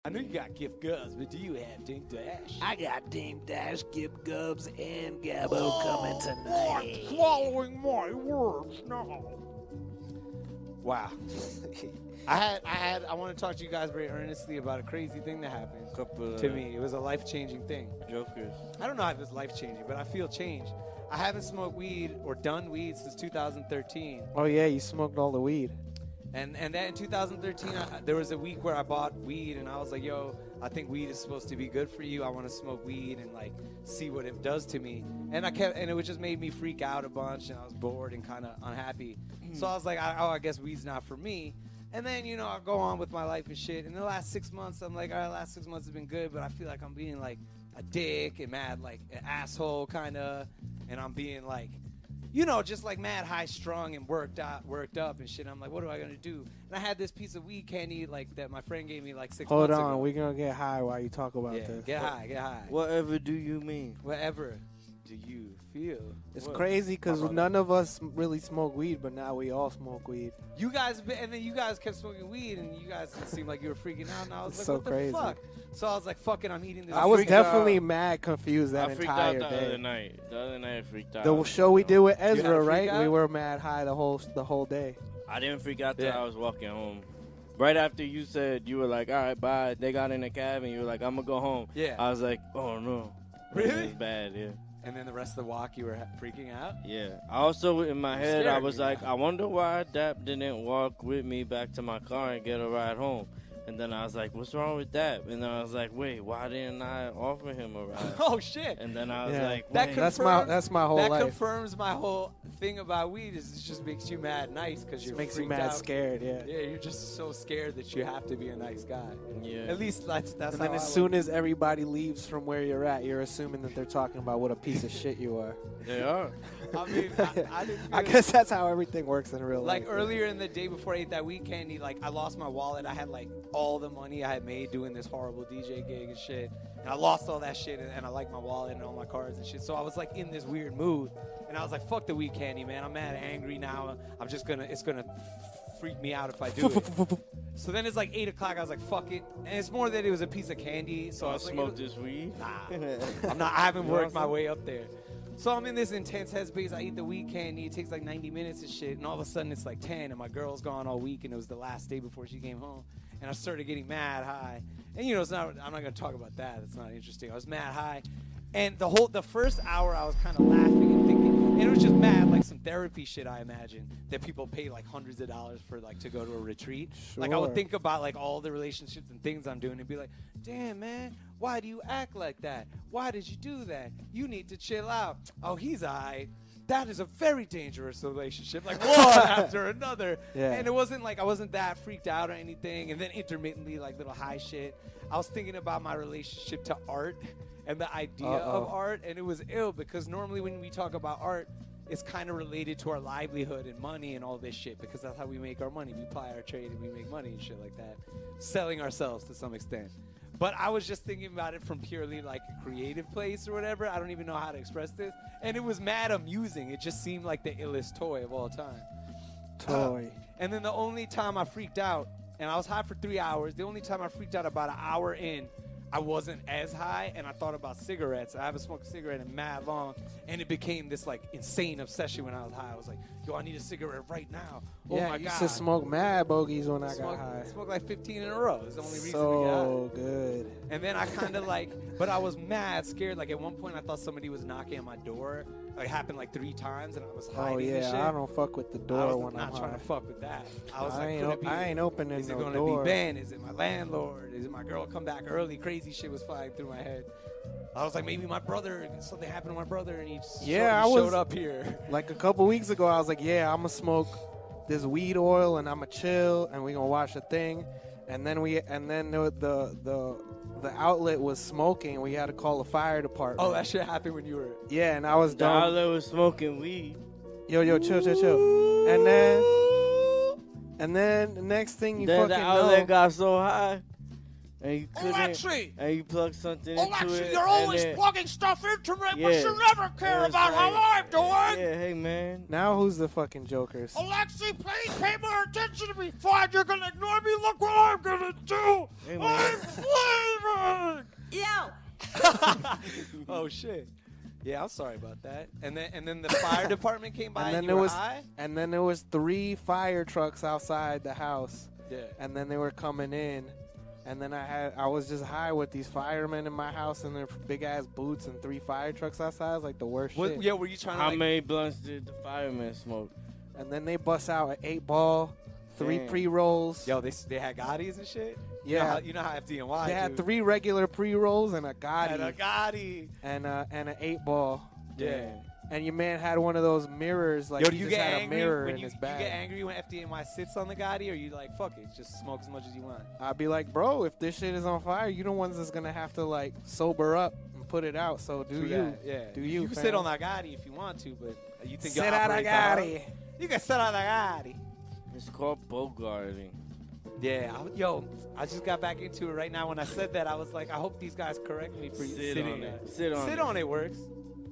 I know you got gift gubs, but do you have Dink Dash? I got Dink Dash, gift gubs, and Gabbo coming tonight. I'm swallowing my words now. Wow. I want to talk to you guys very earnestly about a crazy thing that happened to me. It was a life-changing thing. Jokers. I don't know if it's life-changing, but I feel changed. I haven't smoked weed or done weed since 2013. Oh, yeah, you smoked all the weed. And then in 2013, there was a week where I bought weed, and I was like, yo, I think weed is supposed to be good for you. I want to smoke weed and, like, see what it does to me. And it just made me freak out a bunch, and I was bored and kind of unhappy. So I was like, I guess weed's not for me. And then, you know, I go on with my life and shit. In the last 6 months, I'm like, all right, last 6 months has been good, but I feel like I'm being, like, a dick and mad, like, an asshole kind of. And I'm being, like, you know, just like mad high strung and worked up and shit. I'm like, what am I gonna do? And I had this piece of weed candy like that my friend gave me like 6 months ago. Hold on, we're gonna get high while you talk about this. Get high. Whatever do you mean? Whatever do you feel? It's crazy because none of us really smoke weed, but now we all smoke weed. You guys, and then you guys kept smoking weed, and you guys seemed like you were freaking out. And I was like, so what the crazy. fuck? So I was like, fuck it, I'm eating this. I was definitely mad confused that entire day. day. The other night I freaked out. The show we did with Ezra, right? out? We were mad high the whole day. I didn't freak out till I was walking home. Right after you said, you were like, all right, bye. They got in the cab, and you were like, I'm going to go home. Yeah. I was like, oh, no. Really? It was bad, yeah. And then the rest of the walk, you were freaking out? Yeah. I also, in my head, I was like, now. I wonder why Dap didn't walk with me back to my car and get a ride home. And then I was like, what's wrong with that? And then I was like, wait, why didn't I offer him a ride? Oh, shit. And then I was like, that's my whole life. That confirms my whole thing about weed is it just makes you mad nice because you're makes you freaked mad out. scared, yeah. Yeah, you're just so scared that you have to be a nice guy. Yeah. At least that's and how then as soon as everybody leaves from where you're at, you're assuming that they're talking about what a piece of shit you are. They are. I mean, I didn't I guess that's how everything works in real life. Like earlier in the day before I ate that weed candy, like I lost my wallet. I had like all the money I had made doing this horrible DJ gig and shit. And I lost all that shit and I like my wallet and all my cards and shit. So I was like in this weird mood. And I was like, fuck the weed candy, man. I'm mad angry now. It's gonna freak me out if I do it. So then it's like 8 o'clock. I was like, fuck it. And it's more that it was a piece of candy. So I was smoke like, this weed? Nah. I haven't worked my way up there. So I'm in this intense headspace. I eat the weed candy. It takes like 90 minutes and shit. And all of a sudden it's like 10 and my girl's gone all week and it was the last day before she came home. And I started getting mad high. And you know, I'm not going to talk about that. It's not interesting. I was mad high. And the first hour I was kind of laughing and thinking, and it was just mad, like some therapy shit, I imagine, that people pay like hundreds of dollars for like to go to a retreat. Sure. Like I would think about like all the relationships and things I'm doing and be like, damn, man, why do you act like that? Why did you do that? You need to chill out. Oh, he's all right. That is a very dangerous relationship. Like one after another. Yeah. And it wasn't like I wasn't that freaked out or anything. And then intermittently, like little high shit. I was thinking about my relationship to art and the idea of art. And it was ill because normally when we talk about art, it's kind of related to our livelihood and money and all this shit because that's how we make our money. We ply our trade and we make money and shit like that. Selling ourselves to some extent. But I was just thinking about it from purely like a creative place or whatever. I don't even know how to express this. And it was mad amusing. It just seemed like the illest toy of all time. Toy. And then the only time I freaked out, and I was high for 3 hours, the only time I freaked out about an hour in, I wasn't as high, and I thought about cigarettes. I haven't smoked a cigarette in mad long, and it became this like insane obsession when I was high. I was like, yo, I need a cigarette right now. Oh yeah, my I God. used to smoke mad bogeys when I got high. I smoked like 15 in a row. It's the only reason to get So high. good. And then I kind of like, but I was mad scared. Like at one point I thought somebody was knocking on my door. It happened like 3 times, and I was hiding and shit. I don't fuck with the door when I'm not trying high. to fuck with that. I was I like, ain't opening is it no going door. to be Ben? Is it my landlord? Is it my girl come back early? Crazy shit was flying through my head. I was like, maybe my brother, something happened to my brother, and he showed up here. Like a couple weeks ago, I was like, yeah, I'm going to smoke this weed oil, and I'm going to chill, and we're going to watch a thing. And then the outlet was smoking. We had to call the fire department. Oh, that shit happened when you were... Yeah, and I was The done. outlet was smoking weed. Yo, chill. And then the next thing you Then fucking the outlet know. got so high, and you couldn't, Alexi! and you plugged something into it. You're and always then, plugging stuff into me, Yeah. but you never care It was about how like- I'm doing. Yeah, hey man. Now who's the fucking jokers? Alexi, please pay more attention to me. Fine, you're gonna ignore me. Look what I'm gonna do. Hey, man. I'm Oh shit. Yeah, I'm sorry about that. And then the fire department came by. And then you there were was high? and then there was 3 fire trucks outside the house. Yeah. And then they were coming in. And then I was just high with these firemen in my house and their big ass boots and 3 fire trucks outside. It was like the worst shit. Yeah, were you trying to How many blunts did the firemen smoke? And then they bust out an 8-ball, 3 Damn. pre-rolls. Yo, they had Gottis and shit? Yeah. You know how FDNY They had do. 3 regular pre-rolls and a And Gotti a Gotti. and an 8-ball. Yeah. And your man had one of those mirrors, like Yo, do he you just get had a angry mirror when in you his get bag. angry when FDNY sits on the Gotti, or you like fuck it, just smoke as much as you want? I'd be like, bro, if this shit is on fire, you the ones that's gonna have to like sober up and put it out. So do True you? that, yeah. Do you? You can fam? sit on that Gotti if you want to, but you think Sit you'll out of operate that Gotti. hard? You can sit on the Gotti. It's called bogarting. Yeah, I just got back into it right now. When I said that, I was like, I hope these guys correct me for Sit sitting on there. it. Sit on Sit it. on it works.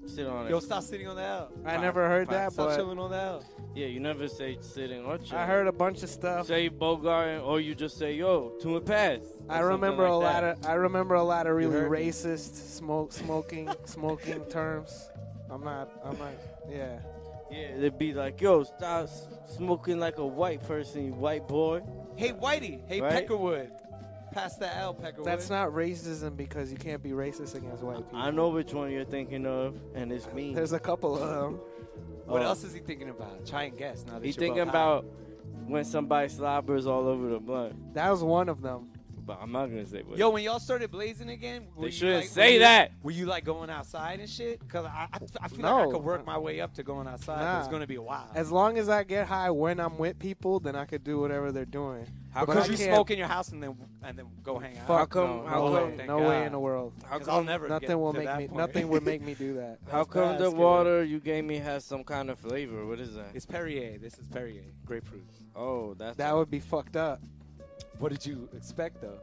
Sit on Yo, it. stop sitting on the L. I never heard that, Stop but chilling on the L. Yeah, you never say sitting or chilling. I heard a bunch of stuff. Say bogarting, or you just say, yo, to a pass. I remember a lot of really heard me. racist smoking terms. I'm not. Yeah. Yeah, they'd be like, yo, stop smoking like a white person, you white boy. Hey, Whitey. Hey, Right? Peckerwood. Pass that L, Peckerwood. That's not racism because you can't be racist against white people. I know which one you're thinking of, and it's me. There's a couple of them. What Oh. else is he thinking about? Try and guess. Now that He's you're thinking both high. about when somebody slobbers all over the blunt. That was one of them. But I'm not going to say what. Yo, when y'all started blazing again, were They you shouldn't like, say were you- that. Were you like going outside and shit? Because I feel No. like I could work my way up to going outside, but it's Nah. going to be a while. As long as I get high when I'm with people, then I could do whatever they're doing. How Because I you can't- smoke in your house and then go hang out. Fuck How come- no, how no come- way, Thank no way God. in the world. How 'Cause I'll come, never get Nothing will to make that me. point. Nothing would make me do that. how That's come bad, the Skip. water you gave me has some kind of flavor? What is that? It's Perrier. This is Perrier. Grapefruit. Oh, that's That would be fucked up. What did you expect, though?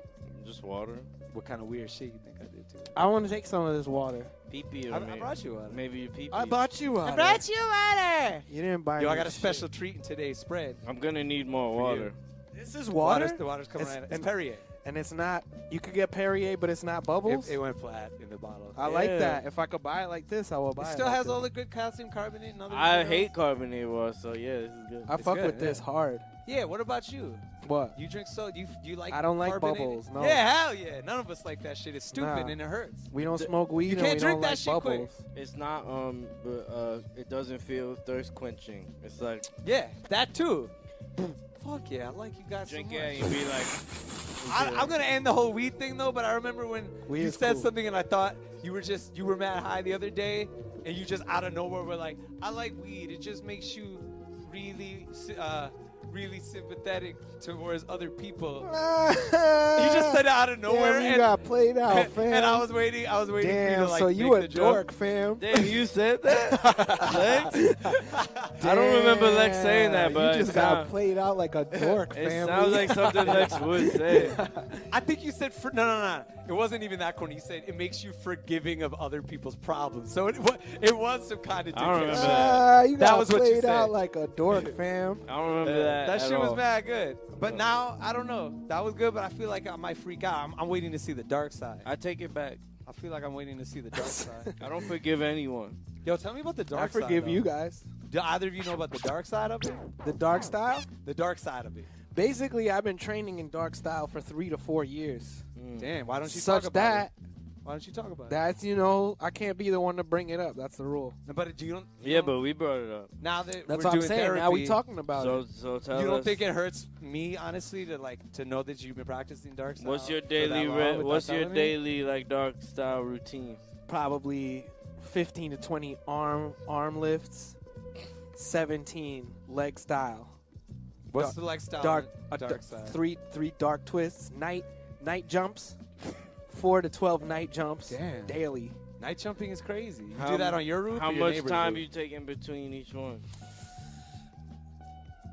just water. What kind of weird shit you think I did to it? I want to take some of this water. Pee-pee or I maybe, brought you water. maybe you pee-pee. I bought you water. you water. You didn't buy Yo, me I got a shit. special treat in today's spread. I'm going to need more For water. you. This is water, The water's coming It's- right. It's and- Perrier. and it's not. You could get Perrier, but it's not bubbles. It went flat in the bottle. I like Yeah. that. If I could buy it like this, I will buy It it. still like has this. all the good calcium carbonate and other I minerals. hate carbonated water, so yeah, this is good. I It's fuck good, with this yeah. hard. Yeah, what about you? What? You drink so you like I don't like carbonated? bubbles, no. Yeah, hell yeah. None of us like that shit. It's stupid Nah. and it hurts. We don't Th- smoke weed you and can't we drink don't that like shit quick. bubbles. It's not, but it doesn't feel thirst quenching. It's like, Yeah, that too. Fuck yeah, I like you guys drink so it much. and you be like, I'm gonna end the whole weed thing though, but I remember when Weed you is said cool. something and I thought you were mad high the other day, and you just out of nowhere were like, I like weed. It just makes you really sympathetic towards other people. You just said it out of nowhere, Damn, you and, got played out, fam. and I was waiting for you Damn, to like so make you a the joke. dork, fam. damn, you said that? Lex? I don't remember Lex saying that, Damn, but you just it got sound- played out like a dork, it fam. sounds like something Lex would say. I think you said no. It wasn't even that corny. You said it makes you forgiving of other people's problems. So it was some kind of. I don't remember dickhead that. You That got was what you played said. out like a dork, fam. I don't remember that. That at shit was all. mad good. But now I don't know. That was good, but I feel like I might freak out. I'm waiting to see the dark side. I take it back. I feel like I'm waiting to see the dark side. I don't forgive anyone. Yo, tell me about the dark I side. forgive though. you guys. Do either of you know about the dark side of it? The dark style? The dark side of it. Basically, I've been training in dark style for 3 to 4 years. Damn, why don't you Such talk about that, it? Why don't you talk about that's, I can't be the one to bring it up. That's the rule. it? But you don't. you Yeah, don't- but we brought it up. now that That's we're what I'm doing saying. therapy, Now we talking about So, it. so tell you don't us, think it hurts me honestly to know that you've been practicing dark side? what's your for that daily long without what's your telling me? daily like dark style routine? Probably 15 to 20 arm lifts, 17 leg style. What's the like style? Dark, on the dark side. three dark twists, night jumps, 4 to 12 night jumps Damn. daily. Night jumping is crazy. You How do that m- on your roof? How or your much neighbor's time roof? you take in between each one?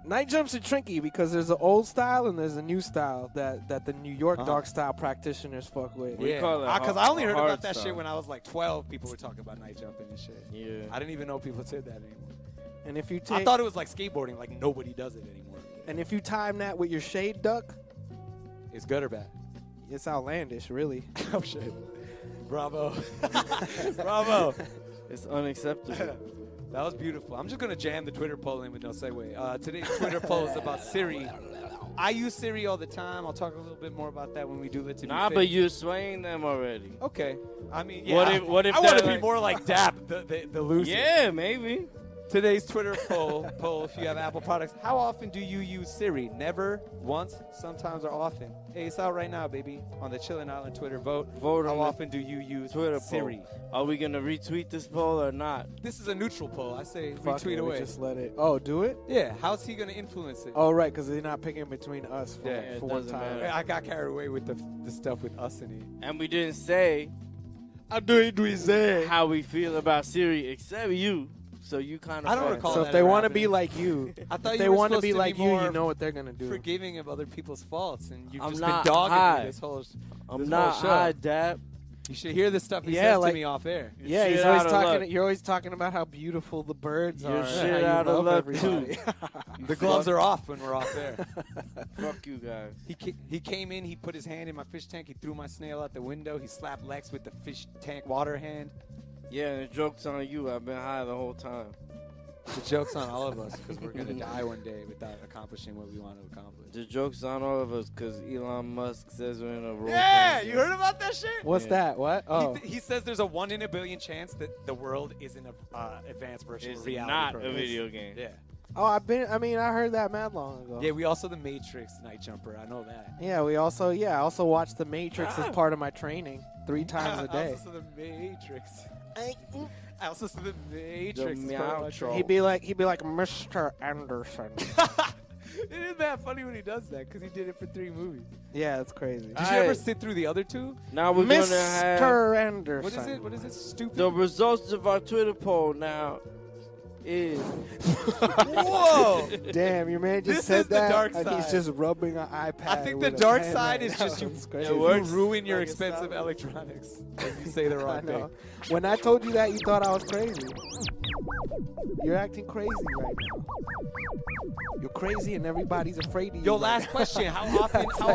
Night jumps are tricky because there's an old style and there's a new style that the New York Uh-huh. dark style practitioners fuck with. We Yeah, call it because hard- I only heard hard about that style. shit when I was like 12. People were talking about night jumping and shit. Yeah. I didn't even know people did that anymore. And if you I take thought it was like skateboarding, like nobody does it anymore. and if you time that with your shade duck, It's good or bad? it's outlandish, really. Oh shit. Bravo. Bravo. It's unacceptable. That was beautiful. I'm just going to jam the Twitter poll in with no segue. Today's Twitter poll is about Siri. I use Siri all the time. I'll talk a little bit more about that when we do Let to Be Nah, Fit. but you're swaying them already. Okay. I mean, yeah. What if I want to they're be like- more like Dap, the loser. Yeah, maybe. Today's Twitter poll, if you have Apple products, how often do you use Siri? Never, once, sometimes, or often? Hey, it's out right now, baby, on the Chillin Island Twitter vote. Vote How on the often do you use Twitter Siri? poll. Are we gonna retweet this poll or not? This is a neutral poll. I say Fuck retweet it, we away. just let it. Oh, do it? Yeah, how's he going to influence it? Oh, right, because they're not picking between us for, Yeah, it for one doesn't time. matter. I got carried away with the stuff with us and he. And we didn't say I do it, we say. how we feel about Siri, except you. So you kind of. I don't recall So that if they ever want to be happening. like you, I thought if you they were want to supposed be like you, more you know what they're going to do. forgiving of other people's faults, and you've I'm just not been dogging high. me this whole. I'm this not whole show. high, Dap. You should hear the stuff he Yeah, says like- to me off air. Yeah, Shit he's always out of talking. luck. You're always talking about how beautiful the birds You're are. and shit how you out of love luck, everybody. The gloves are off when we're off air. Fuck you guys. He came in, he put his hand in my fish tank, he threw my snail out the window, he slapped Lex with the fish tank water hand. Yeah, and the joke's on you. I've been high the whole time. The joke's on all of us because we're going to die one day without accomplishing what we want to accomplish. The joke's on all of us because Elon Musk says we're in a roll. Yeah, you heard about that shit? What's Yeah. that? What? Oh, He says there's a 1 in a billion chance that the world is in a advanced virtual It's reality not program. a video game. Yeah. oh, I heard that mad long ago. Yeah, we also the Matrix Night Jumper. I know that. Yeah, I also watched The Matrix as part of my training 3 times a I day. also saw the Matrix. I also saw the Matrix. The as part of my meow training. He'd be like Mr. Anderson. It is that funny when he does that because he did it for 3 movies. Yeah, it's crazy. Did you Aight. ever sit through the other 2? Now we're going to have Mr. Anderson. What is it? What is it? Stupid. the results of our Twitter poll now is Whoa! Damn, your man just This said is the that, dark and he's side. just rubbing an iPad. I think the with a dark pen side right is now. just you, It's crazy. It you works ruin your like a expensive salad. electronics when you say the I wrong know. thing. When I told you that, you thought I was crazy. You're acting crazy right now. You're crazy, and everybody's afraid of you. Yo, right last now. question. How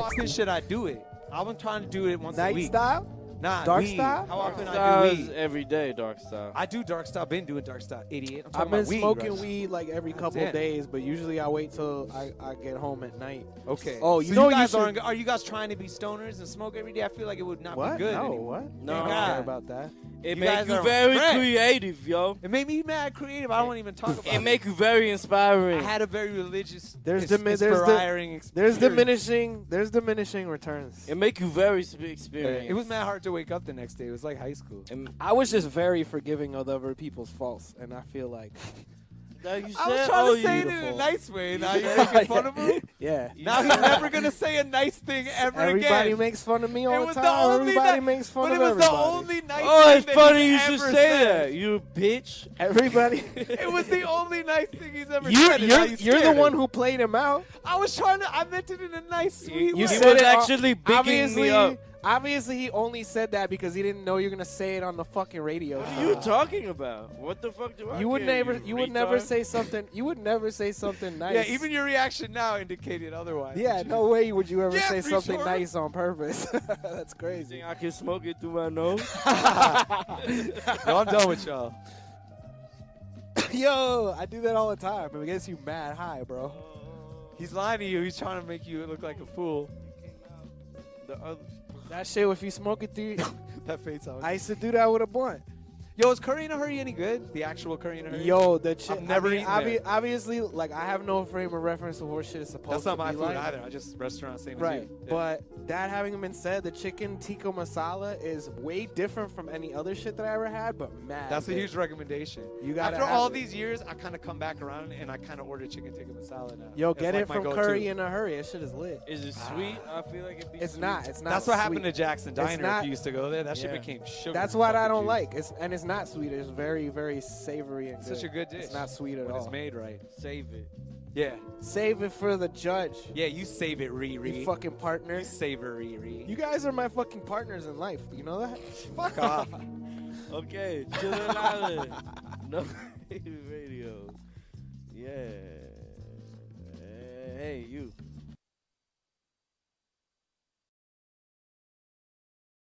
often should I do it? I've been trying to do it once a Night week. style? Nah, Dark weed. style? How often I Style do is weed? every day, Dark Style. I do dark style. Been doing dark style. Idiot. I'm I've talking been about weed. smoking right? weed like every couple Damn. days, but usually I wait till I get home at night. Okay. Oh, So you know you guys should- aren't. Are you guys trying to be stoners and smoke every day? I feel like it would not What? be good. No, anymore. what? No. I don't God. care about that. It You make guys you are very friends. creative, yo. It made me mad creative. I won't even talk about it. It make you very inspiring. I had a very religious, There's inspiring There's experience. diminishing returns. It make you very experienced. It was mad hard to wake up the next day. It was like high school. And I was just very forgiving of other people's faults, and I feel like, now you I was said, trying oh, to say it you in a beautiful. nice way. Now you're making fun of him. yeah. Now he's never gonna say a nice thing ever Everybody again. makes fun of me It all the was time. the only Everybody ni- makes fun but of it was everybody. the only nice Oh, thing it's that funny he's you should ever say said. that. You bitch. Everybody. It was the only nice thing he's ever You're said. and now you you're the scared one him. who played him out. I was trying to. I meant it in a nice, sweet You way. You He said was it actually bigging obviously, me up. Obviously, he only said that because he didn't know you're gonna say it on the fucking radio. What are you talking about? What the fuck do I You would care, never. You would never retard? say something. You would never say something nice. Yeah, even your reaction now indicated otherwise. Yeah, no way would you ever Yeah, say for something sure. nice on purpose. That's You crazy. think I can smoke it through my nose? No, I'm done with y'all. Yo, I do that all the time. It gets you mad high, bro. He's lying to you. He's trying to make you look like a fool. The other, That shit, if you smoke it through, That face out. I used to do that with a blunt. Yo, is curry in a hurry any good? The actual curry in a hurry? Yo, the shit. I've never eaten there. Obviously, like I have no frame of reference to what shit is supposed That's not to my be food like. either. I just restaurant same Right, as you. Yeah. but that having been said, the chicken tikka masala is way different from any other shit that I ever had. But man, That's a huge recommendation. You gotta After have all it. these years, I kind of come back around and I kind of order chicken tikka masala now. Yo, It's get like it my from go-to. Curry in a hurry. That shit is lit. is it sweet? I feel like it'd be It's sweet. not. It's not. That's what happened sweet. to Jackson Diner. not- If you used to go there, that shit Yeah. became sugar. That's what I fucking don't juice. like. It's not sweet. It's very, very savory and It's such a good dish. It's not sweet at when all. it's made right. Save it. Yeah. Save it for the judge. Yeah, you save it, Riri. You fucking You partners. save it, Riri. You guys are my fucking partners in life. You know that? fuck off. Okay, Chillin Island. No radio. Yeah. Hey, you.